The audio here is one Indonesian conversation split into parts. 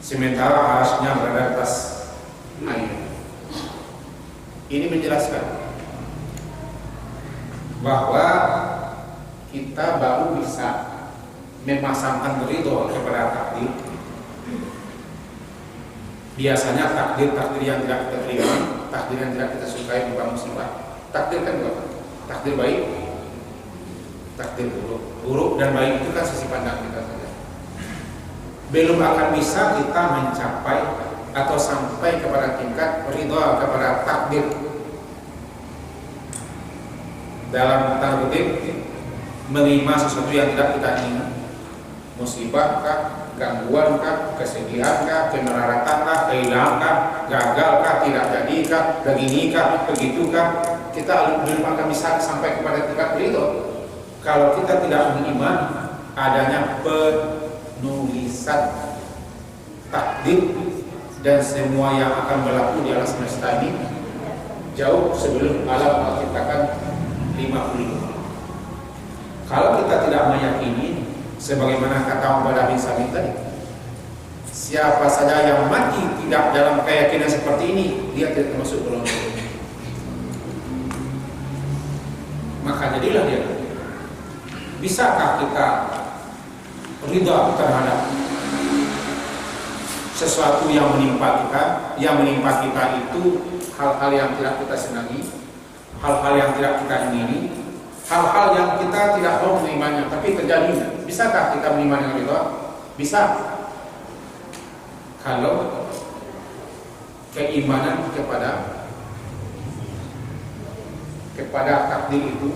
sementara arasnya berada di atas air. Ini menjelaskan bahwa kita baru bisa memasangkan ridho kepada takdir. Biasanya takdir yang tidak kita terima, takdir yang tidak kita sukai bukan musibah. Takdir kan dua, takdir baik, takdir buruk dan baik itu kan sisi pandang kita saja. Belum akan bisa kita mencapai atau sampai kepada tingkat ridho kepada takdir. Dalam tanda kutip menerima sesuatu yang tidak kita ingin, musibah kah, gangguan kah, kesedihan kah, kemeraratan kah, kehilangan kah, gagal kah, tidak jadi kah, begini kah, begitu kah, kita belum akan bisa sampai kepada tingkat ridho kalau kita tidak mengimani adanya penulisan takdir dan semua yang akan berlaku di alam semesta ini jauh sebelum alam menciptakan 50. Kalau kita tidak meyakini sebagaimana kata Ubadah bin Samit tadi, siapa saja yang mati tidak dalam keyakinan seperti ini, dia tidak termasuk golongan ini. Maka jadilah dia. Bisakah kita ridha terhadap sesuatu yang menimpa kita? Yang menimpa kita itu hal-hal yang tidak kita senangi, hal-hal yang tidak kita ingini, hal-hal yang kita tidak mau menerimanya, tapi terjadi. Bisakah kita menerima dengan ridha? Bisa. Kalau keimanan kepada takdir itu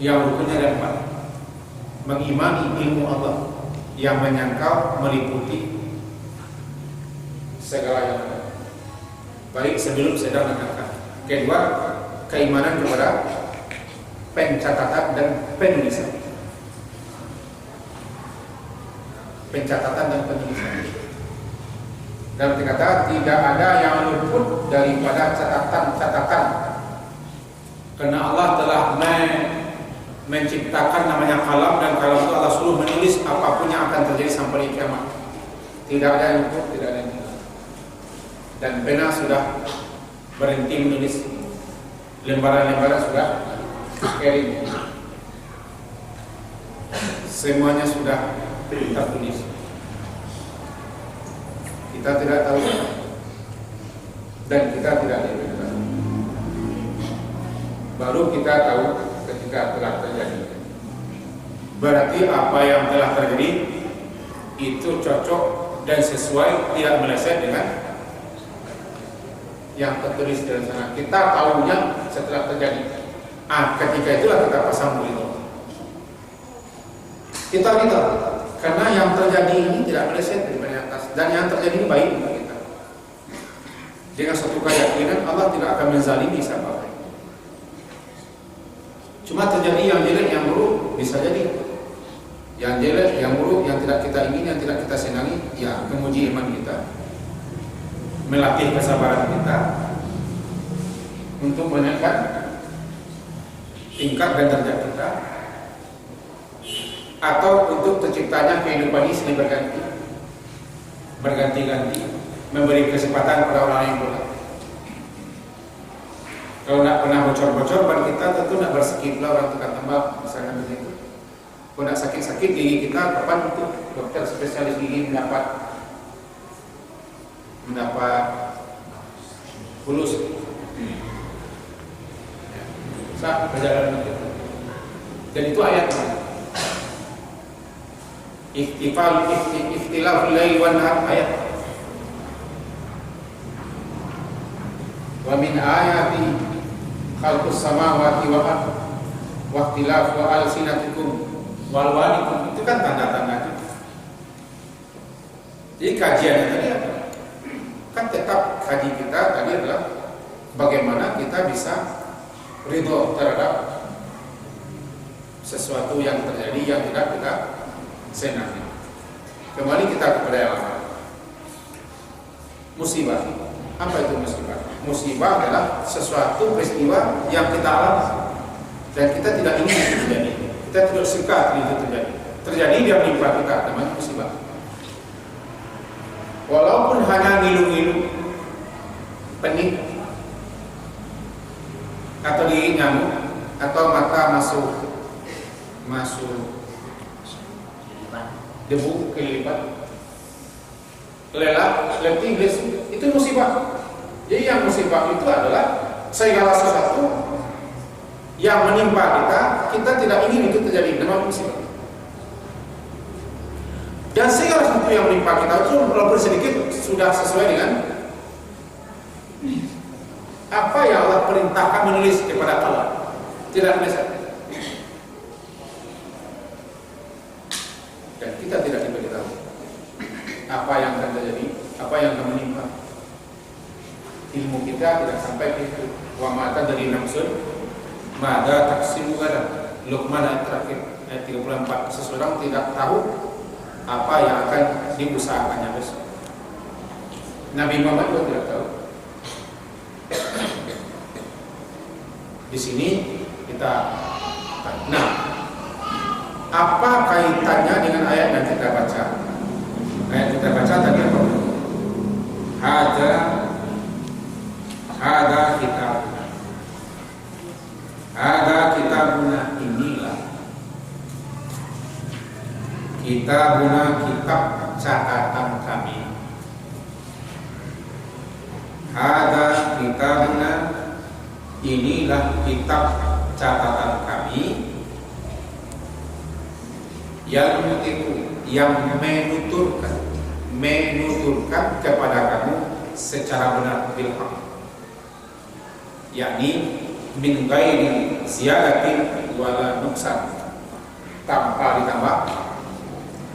yang rukunnya ada 4. Mengimani ilmu Allah yang menyangkal meliputi segala yang ada, baik sebelum, sedang, dan akan. Kedua, keimanan kepada pencatatan dan penulisan. Pencatatan dan penulisan. Dalam kata tidak ada yang luput daripada catatan-catatan, karena Allah telah menciptakan namanya kalam, dan kalam itu Allah suruh menulis apapun yang akan terjadi sampai kiamat. Tidak ada yang luput, tidak ada yang hilang. Dan pena sudah berhenti menulis, lembaran-lembaran sudah kering, semuanya sudah tertulis. Kita tidak tahu dan kita tidak diberikan. Baru kita tahu ketika telah terjadi. Berarti apa yang telah terjadi itu cocok dan sesuai, tidak meleset dengan yang tertulis dalam sana. Kita tahunya setelah terjadi. Ketika itulah kita pasang ridho. Kita ridho karena yang terjadi ini tidak meleset dari atas, dan yang terjadi ini baik untuk kita. Dengan satu keyakinan Allah tidak akan menzalimi siapa. Cuma terjadi yang jelek, yang buruk, bisa jadi. Yang jelek, yang buruk, yang tidak kita ingin, yang tidak kita senangi, ya menguji iman kita, melatih kesabaran kita untuk menaikkan tingkat dan derajat kita, atau untuk terciptanya kehidupan ini silih berganti-ganti, memberi kesempatan pada orang yang berat. Kalau tidak pernah bocor-bocor ban kita, tentu tidak bersekit lah orang tukang tambal, misalnya begitu. Kalau tidak sakit-sakit gigi kita, kapan untuk dokter spesialis gigi mendapat fulus saat perjalanan kita. Dan itu ayat ikhtilaful lail wan nahar, ayat. Wa min ayati khalqus samawati wal ardh wa ikhtilafu alsinatikum wal wanikum, itu kan tanda-tanda itu. Jadi kajiannya tadi apa? Kan tetap kaji kita tadi adalah bagaimana kita bisa ridho terhadap sesuatu yang terjadi yang tidak kita senangi. Kembali kita kepada yang lama. Musibah. Apa itu musibah? Musibah adalah sesuatu peristiwa yang kita alami dan kita tidak ingin itu terjadi. Kita tidak suka itu terjadi. Terjadi dia menimpa kita, namanya musibah. matanya ngilu-ngilu, pening, atau di nyamuk, atau mata masuk debu, kelilipan, lelah, letih, lesu, itu musibah. Jadi yang musibah itu adalah segala sesuatu yang menimpa kita tidak ingin itu terjadi, namanya musibah. Dan segala sesuatu yang menimpa kita itu walaupun sedikit sudah sesuai dengan apa yang Allah perintahkan menulis kepada Allah, tidak bisa. Dan kita tidak diberitahu apa yang akan terjadi, apa yang akan menimpa. Ilmu kita tidak sampai ke itu. Wa mata dari nafsun, mada taksimu gada. Luqman ayat terakhir ayat 34. Seseorang tidak tahu apa yang akan diusahakannya besok. Nabi Muhammad juga tidak tahu. Di sini kita, nah, apa kaitannya dengan ayat yang kita baca? Ayat kita baca tadi apa? Ada kitabuna, inilah kitabuna, kitab catatan kami. Ada kitabuna, inilah kitab catatan kami, yang menuturkan kepada kamu secara benar bil haq, yakni min ghairi ziyadatin wala nuksan, tanpa ditambah,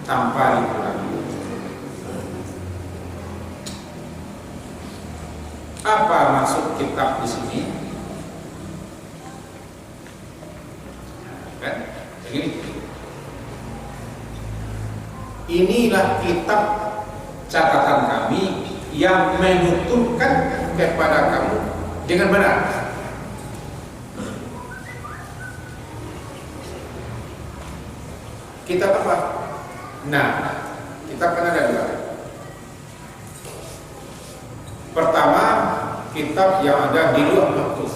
tanpa dikurangi. Apa maksud kitab di sini? Kan? Begini. Inilah kitab catatan kami yang menuturkan kepada kamu dengan benar. Kitab apa? Nah, kitab kan ada dua. Pertama, kitab yang ada di Lauh Mahfuz.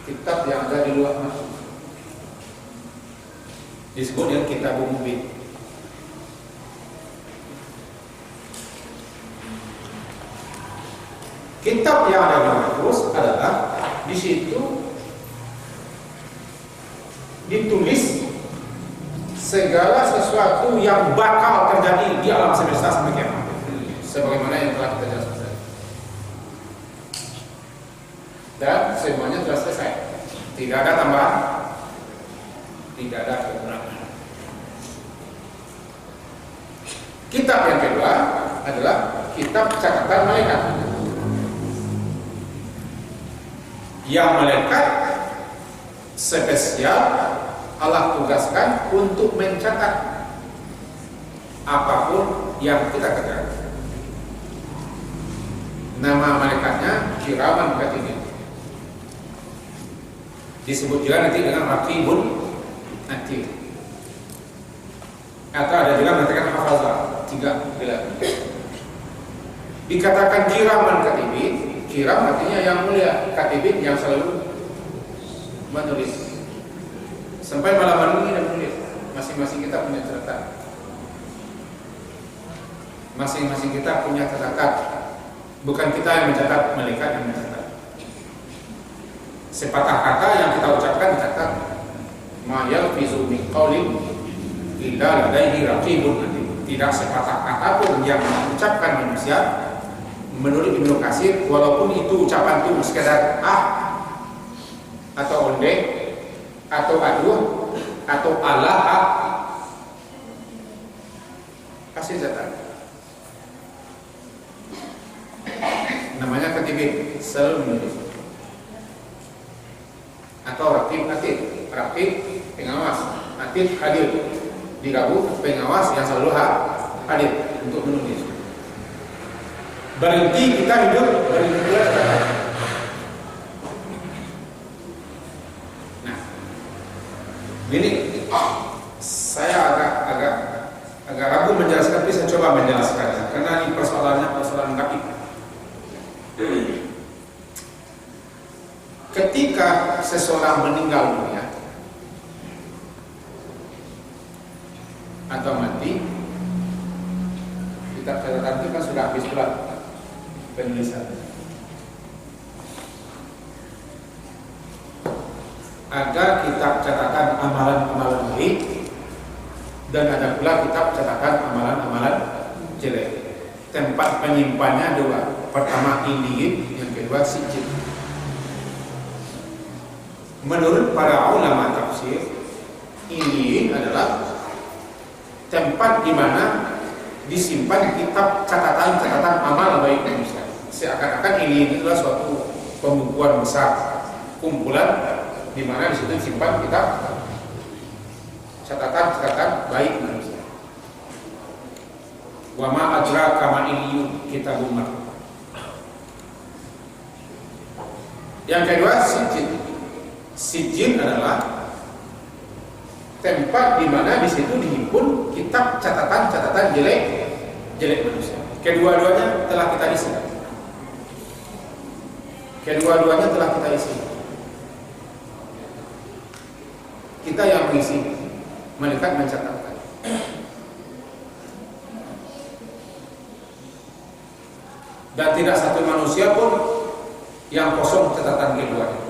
Kitab yang ada di Lauh Mahfuz disebut dengan Kitabul Mubin. Kitab yang ada di Lauh Mahfuz adalah di situ ditulis segala sesuatu yang bakal terjadi di alam semesta sampai kiamat, sebagaimana yang telah kita jelaskan. Dan semuanya telah selesai, tidak ada tambahan, tidak ada kekurangan. Kitab yang kedua adalah kitab catatan malaikat. Yang malaikat spesial Allah tugaskan untuk mencatat apapun yang kita kerjakan. Nama malaikatnya Kiraman Katibin. Disebut juga nanti dengan Raqibun Atid. Atau ada juga mengatakan Hafazah, 3 gelar. Dikatakan Kiraman Katibin, Kiram artinya yang mulia, Katibin yang selalu menulis. Sampai malam ini dan menulis. Masing-masing kita punya catatan. Masing-masing kita punya catatan. Bukan kita yang mencatat, malaikat yang mencatat. Sepatah kata yang kita ucapkan dicatat. Ma yalfizu min qaulin illa ladaihi raqibun atid. Tidak sepatah kata pun yang diucapkan manusia menurut Ibnu Katsir, walaupun itu ucapan itu sekedar atau onde atau aduh atau Allah, kasih catatan. Namanya Katibin, selalu menulis. Atau Raqib Atid, Raqib pengawas, Atid hadir, digabung pengawas yang selalu hadir untuk menulis. Berhenti kita hidup, berhenti pula catatan. Ini Saya agak ragu menjelaskan, tapi saya coba menjelaskannya karena ini persoalan gaib. Ketika seseorang meninggal dunia atau mati, kitab catatan itu kan sudah habis pula penulisan. Ada kitab catatan amalan-amalan baik dan ada pula kitab catatan amalan-amalan jelek. Tempat penyimpannya dua. Pertama Indiin, yang kedua Sijil. Menurut para ulama tafsir, Indiin adalah tempat di mana disimpan kitab catatan amal baik manusia. Seakan-akan ini adalah suatu pembukuan besar, kumpulan di mana di situ disimpan kitab catatan baik manusia. Wa ma adraka ma illiyun, kitabun marqum. Yang kedua Sijil. Sijil adalah tempat di mana di situ dihimpun kitab catatan jelek manusia. Kedua-duanya telah kita isi. Kita yang mengisi, malaikat mencatatkan. Dan tidak satu manusia pun yang kosong catatan keduanya.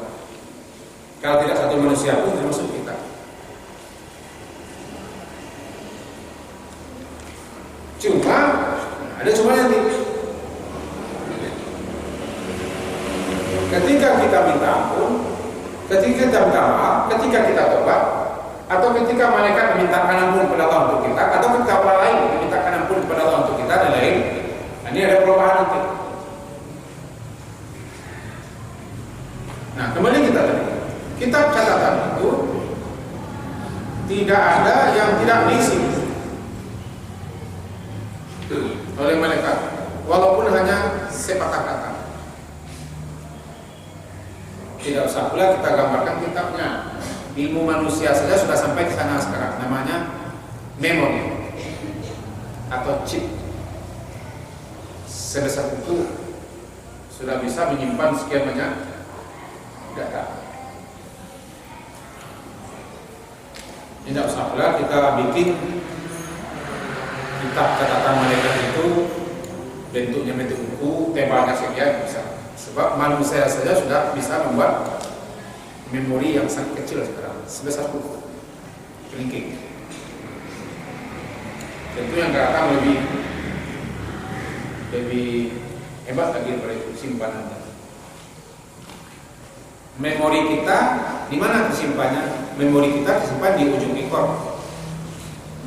Kalau tidak satu manusia pun termasuk kita. Cuma nanti ketika kita minta ampun, ketika kita minta maaf, ketika kita tobat, atau ketika malaikat memintakan ampun kepada Allah untuk kita, atau ketika orang lain memintakan ampun kepada Allah untuk kita dan lain, ini ada perubahan nanti. Nah, kembali kita tadi, kitab catatan itu tidak ada yang tidak diisi oleh malaikat, walaupun hanya sepatah kata. Tidak usah pula kita gambarkan kitabnya. Ilmu manusia saja sudah sampai ke sana sekarang, namanya memori atau chip. Sebesar itu sudah bisa menyimpan sekian banyak data. Tidak usah pula kita bikin kitab catatan malaikat itu bentuknya bentuk buku, tebalnya sekian, bisa. Sebab manusia saja sudah bisa membuat memori yang sangat kecil sekarang, sebesar buku kelingking. Tentu yang akan lebih hebat lagi daripada itu simpanannya. Memori kita di mana tersimpannya? Memori kita disimpan di ujung ekor,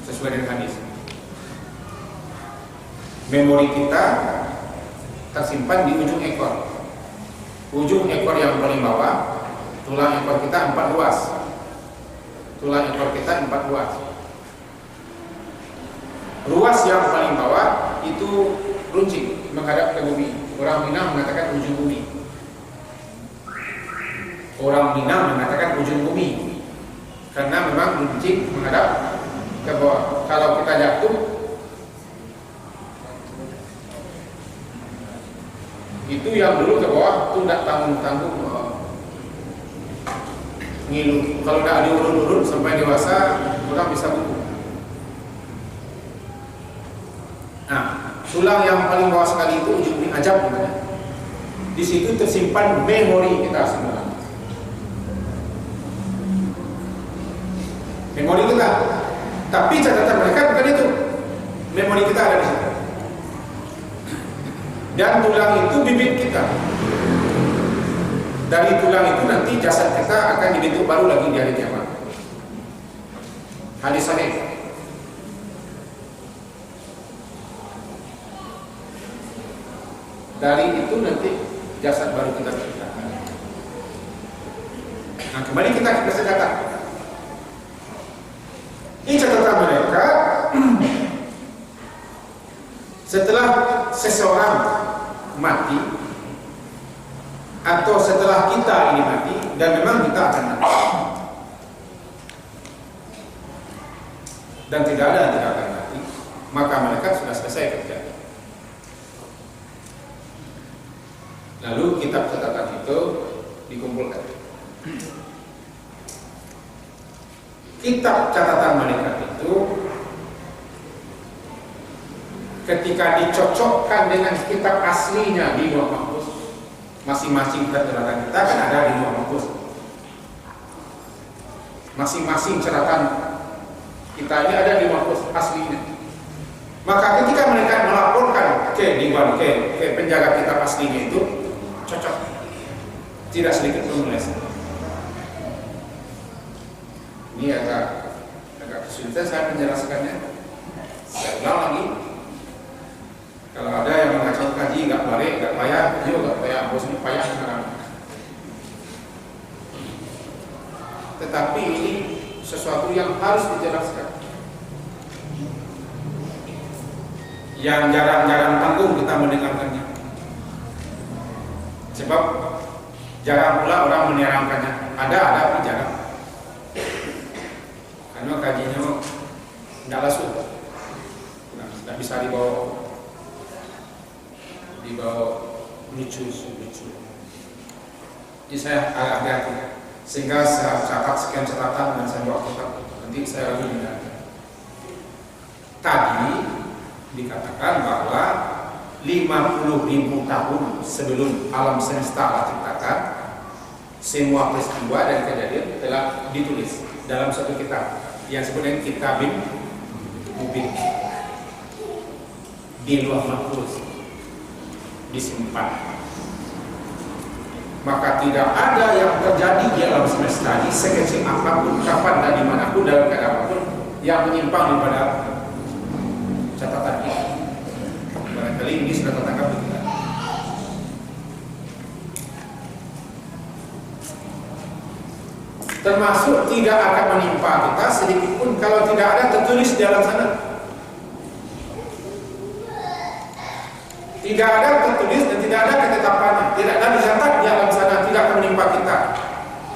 sesuai dengan hadis. Memori kita tersimpan di ujung ekor. Ujung ekor yang paling bawah, tulang ekor kita 4 ruas. Tulang ekor kita 4 ruas. Ruas yang paling bawah itu runcing menghadap ke bumi. Orang Minang mengatakan ujung bumi. Orang Minang mengatakan ujung bumi karena memang runcing menghadap ke bawah. Kalau kita jatuh, itu yang dulu ke bawah itu tidak tanggung-tanggung ngilu. Kalau tidak diurut-urut sampai dewasa, orang bisa buku. Nah, tulang yang paling bawah sekali itu ujung ajab namanya. Di situ tersimpan memori kita semua. Memori kita. Tapi catatan mereka bukan itu. Memori kita ada di situ. Dan tulang itu bibit kita. Dari tulang itu nanti jasad kita akan dibentuk baru lagi di hari kiamat. Hadis sahih. Dari itu nanti jasad baru kita ciptakan. Nah, kembali kita ke catatan. Ini catatan mereka setelah seseorang mati atau setelah kita ini mati, dan memang kita akan mati. dan tidak ada yang tidak akan mati, maka malaikat sudah selesai kerja. Lalu kitab catatan itu dikumpulkan. Kitab catatan malaikat itu ketika dicocokkan dengan kitab aslinya di Lauh Mahfuz, masing-masing kitab catatan kita kan ada di Lauh Mahfuz. Masing-masing catatan kita ini ada di Lauh Mahfuz aslinya. Maka ketika mereka melaporkan ke Dewan, ke penjaga kitab aslinya itu cocok, tidak sedikit pun meleset. Ini agak kesulitan saya menjelaskannya. Saya ulang lagi. Kalau ada yang mengacau kaji, nggak balik, nggak payah, nggak payah, bos ini payah sekarang. Tetapi ini sesuatu yang harus dijelaskan. Yang jarang-jarang tanggung kita mendengarkannya. Sebab jarang pula orang menerangkannya. Ada tapi jarang. Karena kajinya tidak langsung, tidak bisa dibawa lucu. Jadi saya agak hati-hati, sehingga saya catat sekian catatan dan saya bawa kitab. Nanti saya lagi mendengarkan. Tadi dikatakan bahwa 50.000 tahun sebelum alam semesta Allah ciptakan, semua peristiwa dan kejadian telah ditulis dalam satu kitab yang sebenarnya Kitabim Mubin di Lauh Mahfuz disimpan. Maka tidak ada yang terjadi di alam semesta ini sekecil apapun, kapan dan dimanapun, dalam keadaan apapun yang menyimpang daripada catatan ini. Barangkali ini sudah tertangkap kita. Termasuk tidak akan menimpa kita sedikit pun kalau tidak ada tertulis di dalam sana. Tidak ada tertulis dan tidak ada ketetapannya, tidak ada dicatat di alam sana, tidak akan menimpa kita,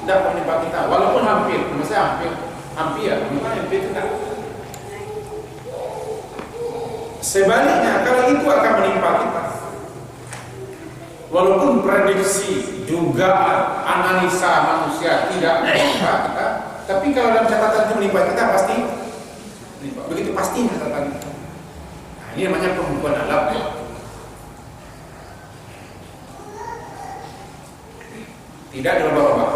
tidak akan menimpa kita. Walaupun hampir, maksudnya hampir, tidak. Sebaliknya, kalau itu akan menimpa kita, walaupun prediksi, dugaan, analisa manusia tidak menimpa kita, tapi kalau dalam catatan itu menimpa kita pasti menimpa. Begitu pasti catatan itu. Nah, ini namanya pembukuan alam. Tidak dirubah-ubah,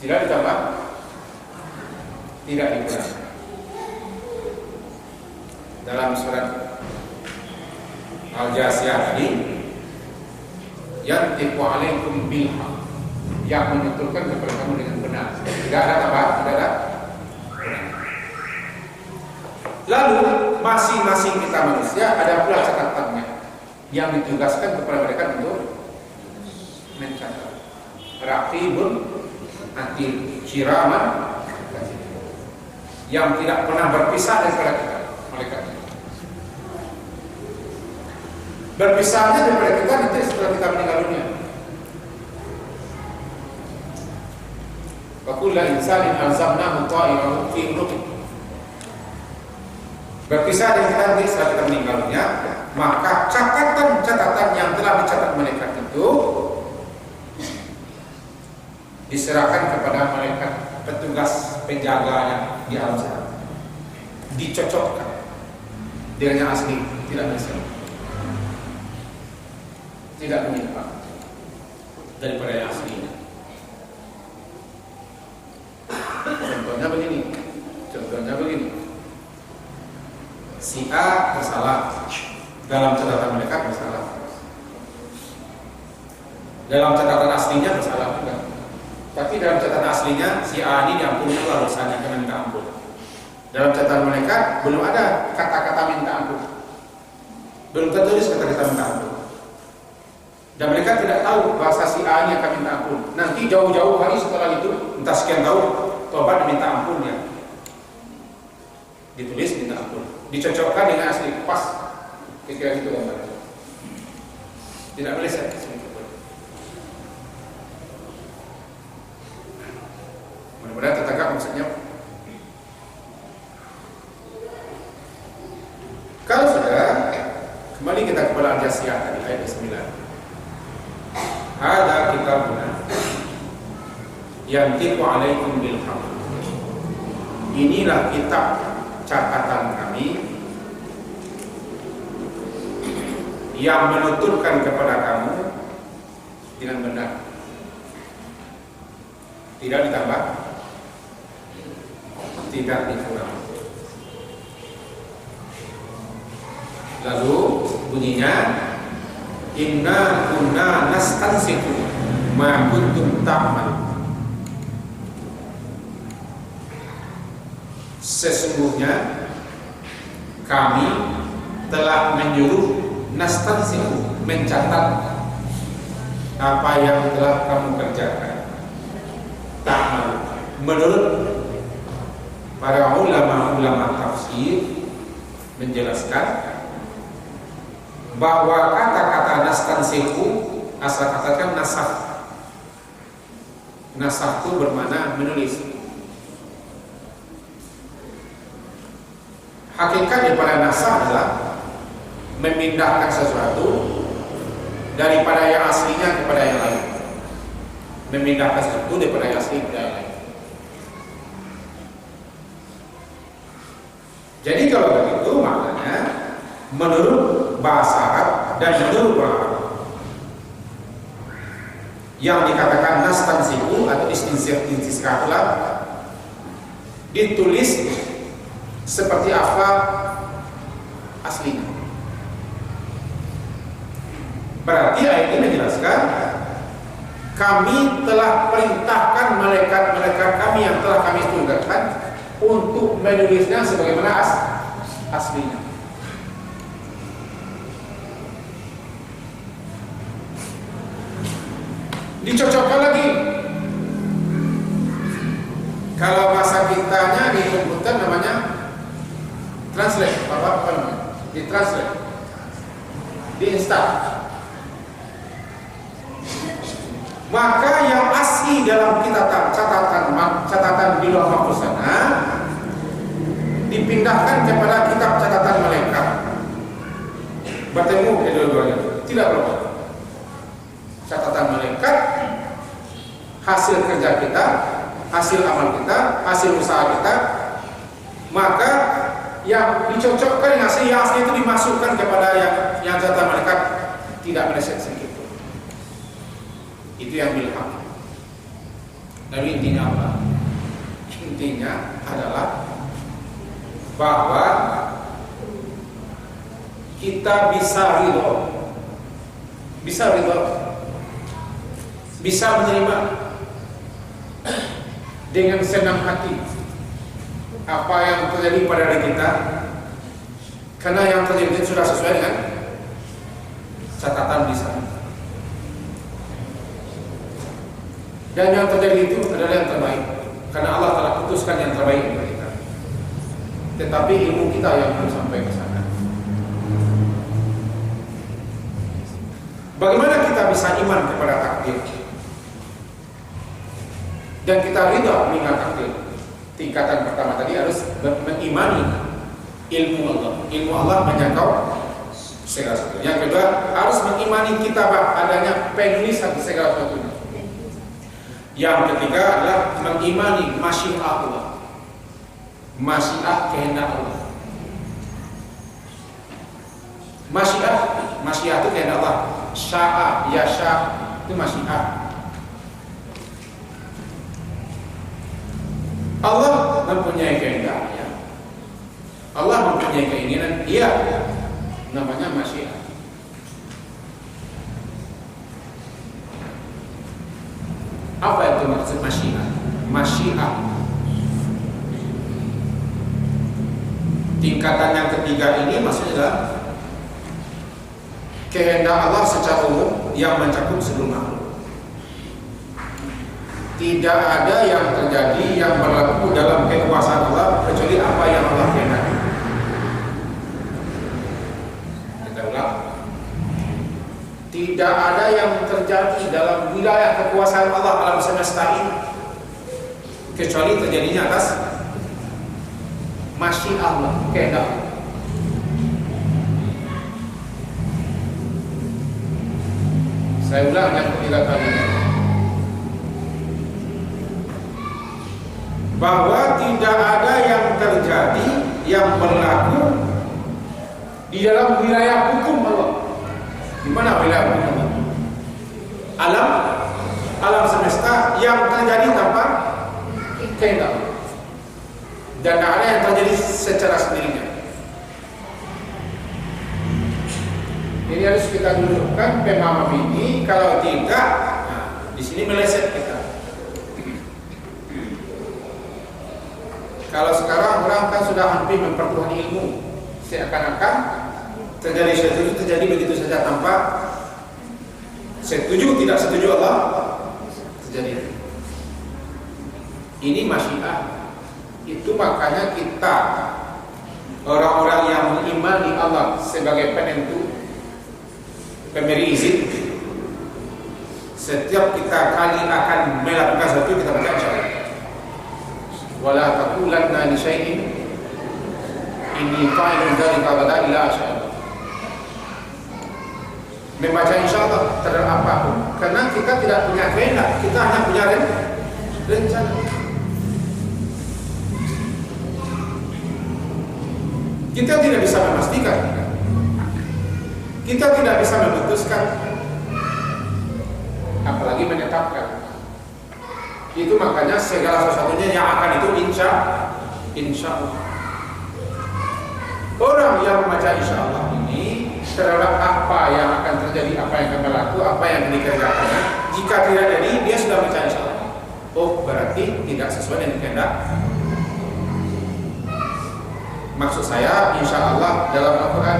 tidak ditambah, tidak dikurangi. Dalam surat Al-Jasiyah tadi, yantiqu alaikum bil haqq, yang menuturkan kepada kamu dengan benar. Tidak ada tambah, tidak ada. Lalu masing-masing kita manusia ada pula catatannya yang ditugaskan kepada mereka untuk mencatat. Raqibun atid kiraman, yang tidak pernah berpisah daripada kita, malaikat. Berpisahnya daripada kita nanti setelah kita meninggal dunia. Wa kullu insanin alzamnahu ta'irahu fi unuqih. Berpisah dengan kita nanti setelah kita meninggal dunia, maka catatan-catatan yang telah dicatat malaikat itu diserahkan kepada malaikat petugas penjaganya di alam sana, dicocokkan dengan yang asli, tidak bisa, tidak menyimpang daripada yang aslinya. Contohnya begini, si A bersalah, dalam catatan malaikat bersalah, dalam catatan aslinya bersalah juga. Tapi dalam catatan aslinya si A ini diampuni Allah dosanya karena minta ampun. Dalam catatan malaikat belum ada kata-kata minta ampun, belum tertulis kata-kata minta ampun. Dan mereka tidak tahu bahasa si A ini akan minta ampun. Nanti jauh-jauh hari setelah itu, entah sekian tahun, tobat minta ampunnya, ditulis minta ampun, dicocokkan dengan asli, pas kira-kira gitu gambarnya. Tidak meleset. Mudah-mudahan tertangkap maksudnya. surah Al-Jasiyah tadi ayat 9. Ada kitabuna yantiqu alaikum bil haqq. Inilah kitab catatan kami yang menuturkan kepada kamu dengan benar, tidak ditambah, tidak dikurang. Lalu bunyinya, inna kunna nastansiku ma kuntum ta'mal. Sesungguhnya kami telah menyuruh nastansiku, mencatat apa yang telah kamu kerjakan. Ta'mal. Menurut para ulama tafsir menjelaskan bahwa kata-kata nastansiku asal katakan nasakh. Nasakh itu bermakna menulis. Hakikat daripada nasakh adalah memindahkan sesuatu daripada yang aslinya kepada yang lain. Memindahkan sesuatu daripada yang asli kepada yang lain. Jadi kalau begitu maknanya menurut bahasa Arab dan menurut orang Arab yang dikatakan nastansiku atau istinsiqah ditulis seperti apa aslinya. Berarti ayat ini menjelaskan kami telah perintahkan malaikat-malaikat kami yang telah kami tugaskan untuk menulisnya sebagaimana aslinya. Dicocokkan lagi. Kalau bahasa kitanya di komputer namanya translate, apa namanya? Ditranslate, diinstal. Maka yang asli dalam catatan di Lauh Mahfuz sana dipindahkan kepada kitab catatan malaikat. Bertemu kedua-duanya, tidak berubah. Catatan malaikat, hasil kerja kita, hasil amal kita, hasil usaha kita, maka yang dicocokkan yang asli itu dimasukkan kepada yang catatan malaikat, tidak meleset sedikit. Itu yang bilhaq. Dari intinya apa? Intinya adalah bahwa kita bisa ridho, bisa menerima dengan senang hati apa yang terjadi pada diri kita, karena yang terjadi itu sudah sesuai dengan catatan di sana. Dan yang terjadi itu adalah yang terbaik, karena Allah telah putuskan yang terbaik bagi kita. Tetapi ilmu kita yang belum sampai ke sana. Bagaimana kita bisa iman kepada takdir? Dan kita ridha dengan takdir. Tingkatan pertama tadi harus mengimani ilmu Allah. Ilmu Allah menjangkau segala sesuatu. Yang kedua harus mengimani kitabah, adanya penulisan segala sesuatu. Yang ketiga adalah mengimani masyiah Allah, masyiah kehendak Allah. Masyiah itu kehendak Allah. Sya'a, yasha itu masyiah. Allah mempunyai kehendaknya, Allah mempunyai keinginan, iya, namanya masyiah. Apa itu maksud masyiah? Masyiah tingkatan yang ketiga ini maksudnya kehendak Allah secara umum yang mencakup seluruh makhluk. Tidak ada yang terjadi yang berlaku dalam kekuasaan Allah kecuali apa yang Allah kehendaki. Kita ulang. Tidak ada yang terjadi dalam wilayah kekuasaan Allah alam semesta ini kecuali terjadinya atas masyiah Allah, kehendak. Saya ulang yang ketiga kalinya, bahwa tidak ada yang terjadi yang berlaku di dalam wilayah hukum Allah. Di mana wilayah hukum Allah? Alam semesta yang terjadi tanpa kehendak, dan tidak ada yang terjadi secara sendirinya. Ini harus kita dudukkan pemahaman ini. Kalau tidak, di sini meleset kita. Kalau sekarang orang kan sudah hampir memperkuat ilmu, seakan-akan terjadi sesuatu terjadi begitu saja tanpa setuju tidak setuju Allah terjadi. Ini masyiah. Itu makanya kita orang-orang yang mengimani Allah sebagai penentu, pemberi izin, setiap kita kali akan melakukan sesuatu kita baca insyaallah. Wala taqulanna li syai'in inni fa'ilun dzalika ghadan illa insyaallah. Membaca insyaallah terhadap apapun, karena kita tidak punya kehendak, kita hanya punya rencana. Kita tidak bisa memastikan, kita tidak bisa memutuskan, apalagi menetapkan. Itu makanya segala sesuatunya yang akan itu insya Allah. Orang yang membaca insya Allah ini terhadap apa yang akan terjadi, apa yang akan berlaku, apa yang dikerjakannya, jika tidak jadi dia sudah baca insya Allah. Oh, berarti tidak sesuai dengan kehendak. Maksud saya insya Allah dalam Al-Quran,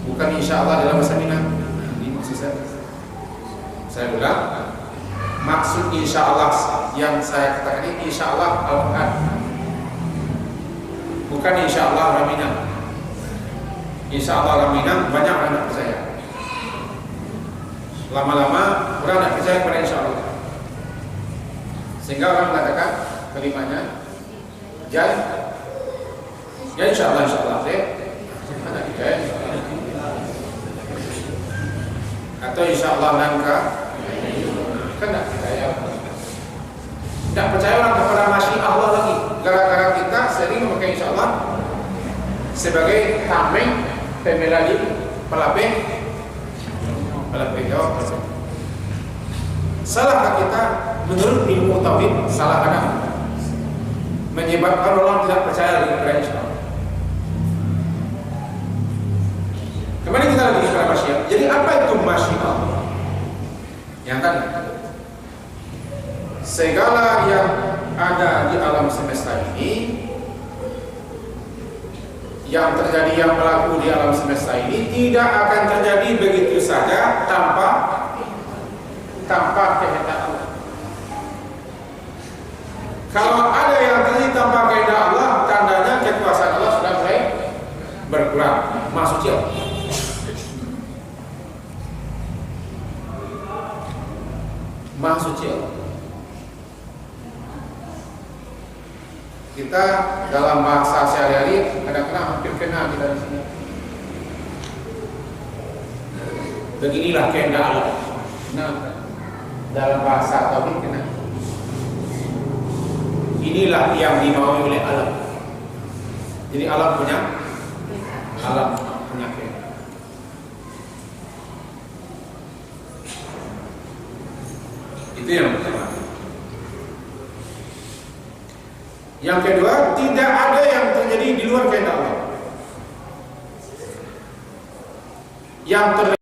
bukan insya Allah dalam bahasa Minang. Ini maksud saya ulang. Maksud insya Allah yang saya katakan ini insya Allah Al-Quran, bukan insya Allah orang Minang. Insya Allah orang Minang banyak orang tidak percaya. Lama-lama orang tidak percaya kepada insya Allah, sehingga orang mengatakan kelimanya ya insya Allah ada hidayah, atau insya Allah nangka kan tidak percaya orang kepada masyiah Allah lagi, gara-gara kita sering memakai insya Allah sebagai tameng, pemelali, pelapeng. Jawab salahkah kita menurut ilmu tauhid? Salah ada, menyebabkan orang tidak percaya kepada insya Allah. Kembali kita lagi kepada masyiah. Jadi apa itu masyiah? Yang tadi, segala yang ada di alam semesta ini, yang terjadi, yang berlaku di alam semesta ini tidak akan terjadi begitu saja tanpa kehendak Allah. Kalau ada yang terjadi tanpa kehendak Allah, tandanya kekuasaan Allah sudah mulai berkurang. Maksudnya kita dalam bahasa sehari-hari kadang-kadang hampir kena kita di sini. Beginilah kehendak Allah. Nah, dalam bahasa tauhid kena. Inilah yang dimaui oleh Allah. Jadi Allah punya kehendak. Itu yang pertama. Yang kedua, tidak ada yang terjadi di luar kehendak Allah. Yang terjadi